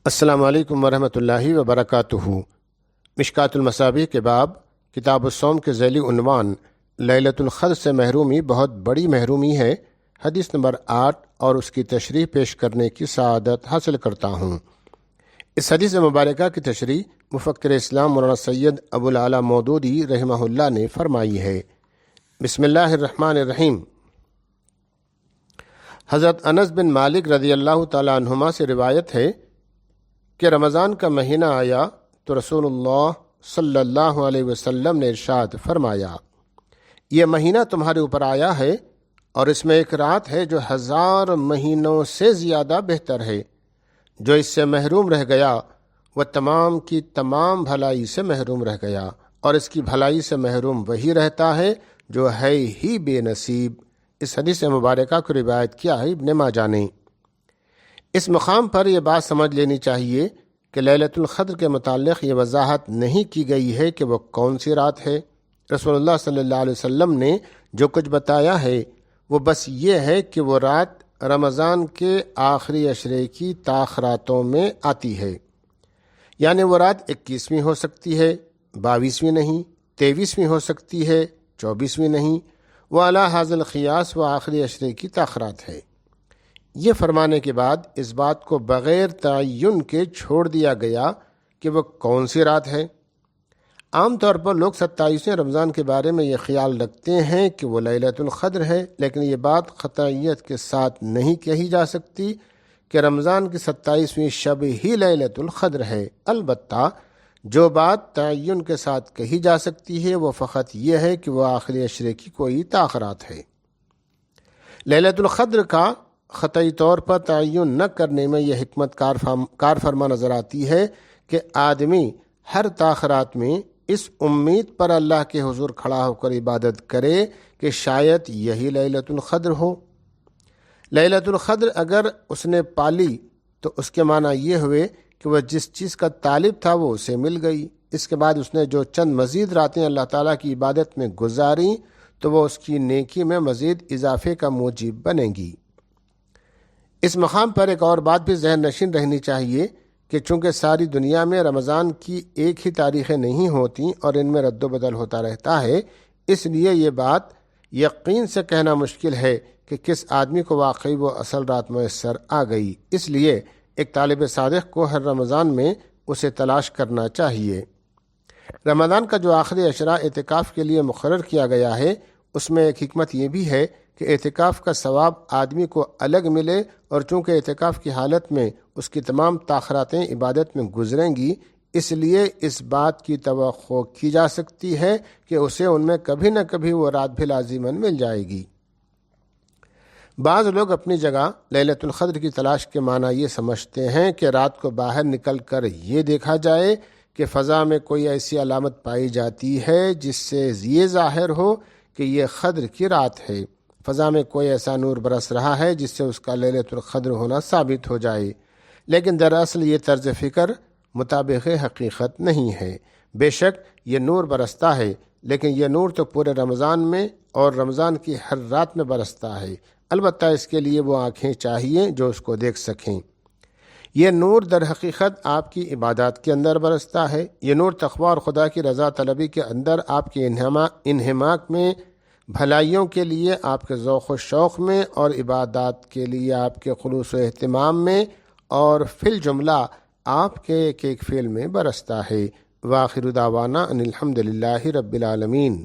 السلام علیکم ورحمۃ اللہ وبرکاتہ۔ مشکات المصابیح کے باب کتاب الصوم کے ذیلی عنوان لیلۃ القدر سے محرومی بہت بڑی محرومی ہے، حدیث نمبر 8 اور اس کی تشریح پیش کرنے کی سعادت حاصل کرتا ہوں۔ اس حدیث مبارکہ کی تشریح مفکر اسلام مولانا سید ابو العلا مودودی رحمہ اللہ نے فرمائی ہے۔ بسم اللہ الرحمن الرحیم۔ حضرت انس بن مالک رضی اللہ تعالی عنہما سے روایت ہے کہ رمضان کا مہینہ آیا تو رسول اللہ صلی اللہ علیہ وسلم نے ارشاد فرمایا، یہ مہینہ تمہارے اوپر آیا ہے اور اس میں ایک رات ہے جو 1000 مہینوں سے زیادہ بہتر ہے۔ جو اس سے محروم رہ گیا وہ تمام کی تمام بھلائی سے محروم رہ گیا، اور اس کی بھلائی سے محروم وہی رہتا ہے جو ہے ہی بے نصیب۔ اس حدیث مبارکہ کو روایت کیا ہے ابن ماجہ نے۔ اس مقام پر یہ بات سمجھ لینی چاہیے کہ لیلۃ القدر کے متعلق یہ وضاحت نہیں کی گئی ہے کہ وہ کون سی رات ہے۔ رسول اللہ صلی اللہ علیہ وسلم نے جو کچھ بتایا ہے وہ بس یہ ہے کہ وہ رات رمضان کے آخری عشرے کی تاخراتوں میں آتی ہے، یعنی وہ رات 21ویں ہو سکتی ہے، 22ویں نہیں، 23ویں ہو سکتی ہے، 24ویں نہیں۔ وہ اعلیٰ حاصل قیاس و آخری عشرے کی تاخرات ہے۔ یہ فرمانے کے بعد اس بات کو بغیر تعین کے چھوڑ دیا گیا کہ وہ کون سی رات ہے۔ عام طور پر لوگ 27ویں رمضان کے بارے میں یہ خیال رکھتے ہیں کہ وہ لیلۃ القدر ہے، لیکن یہ بات قطعیت کے ساتھ نہیں کہی جا سکتی کہ رمضان کی 27ویں شب ہی لیلۃ القدر ہے۔ البتہ جو بات تعین کے ساتھ کہی جا سکتی ہے وہ فقط یہ ہے کہ وہ آخری عشرے کی کوئی تاخرات ہے۔ لیلۃ القدر کا قطعی طور پر تعین نہ کرنے میں یہ حکمت کار فرما نظر آتی ہے کہ آدمی ہر تاخرات میں اس امید پر اللہ کے حضور کھڑا ہو کر عبادت کرے کہ شاید یہی لیلۃ القدر ہو۔ لیلۃ القدر اگر اس نے پالی تو اس کے معنی یہ ہوئے کہ وہ جس چیز کا طالب تھا وہ اسے مل گئی۔ اس کے بعد اس نے جو چند مزید راتیں اللہ تعالیٰ کی عبادت میں گزاریں تو وہ اس کی نیکی میں مزید اضافے کا موجب بنے گی۔ اس مقام پر ایک اور بات بھی ذہن نشین رہنی چاہیے کہ چونکہ ساری دنیا میں رمضان کی ایک ہی تاریخیں نہیں ہوتی اور ان میں رد و بدل ہوتا رہتا ہے، اس لیے یہ بات یقین سے کہنا مشکل ہے کہ کس آدمی کو واقعی وہ اصل رات میسر آ گئی۔ اس لیے ایک طالب صادق کو ہر رمضان میں اسے تلاش کرنا چاہیے۔ رمضان کا جو آخری عشرہ اعتکاف کے لیے مقرر کیا گیا ہے اس میں ایک حکمت یہ بھی ہے کہ اعتکاف کا ثواب آدمی کو الگ ملے، اور چونکہ اعتکاف کی حالت میں اس کی تمام تاخراتیں عبادت میں گزریں گی، اس لیے اس بات کی توقع کی جا سکتی ہے کہ اسے ان میں کبھی نہ کبھی وہ رات بھی لازماً مل جائے گی۔ بعض لوگ اپنی جگہ لیلۃ القدر کی تلاش کے معنی یہ سمجھتے ہیں کہ رات کو باہر نکل کر یہ دیکھا جائے کہ فضا میں کوئی ایسی علامت پائی جاتی ہے جس سے یہ ظاہر ہو کہ یہ قدر کی رات ہے، فضا میں کوئی ایسا نور برس رہا ہے جس سے اس کا لیلۃ القدر ہونا ثابت ہو جائے۔ لیکن دراصل یہ طرز فکر مطابق حقیقت نہیں ہے۔ بے شک یہ نور برستا ہے، لیکن یہ نور تو پورے رمضان میں اور رمضان کی ہر رات میں برستا ہے، البتہ اس کے لیے وہ آنکھیں چاہیے جو اس کو دیکھ سکیں۔ یہ نور در حقیقت آپ کی عبادات کے اندر برستا ہے۔ یہ نور تقوی اور خدا کی رضا طلبی کے اندر آپ کے انہماک میں، بھلائیوں کے لیے آپ کے ذوق و شوق میں، اور عبادات کے لیے آپ کے خلوص و اہتمام میں، اور فی الجملہ آپ کے ایک ایک فعل میں برستا ہے۔ وآخر دعوانا ان الحمد للہ رب العالمین۔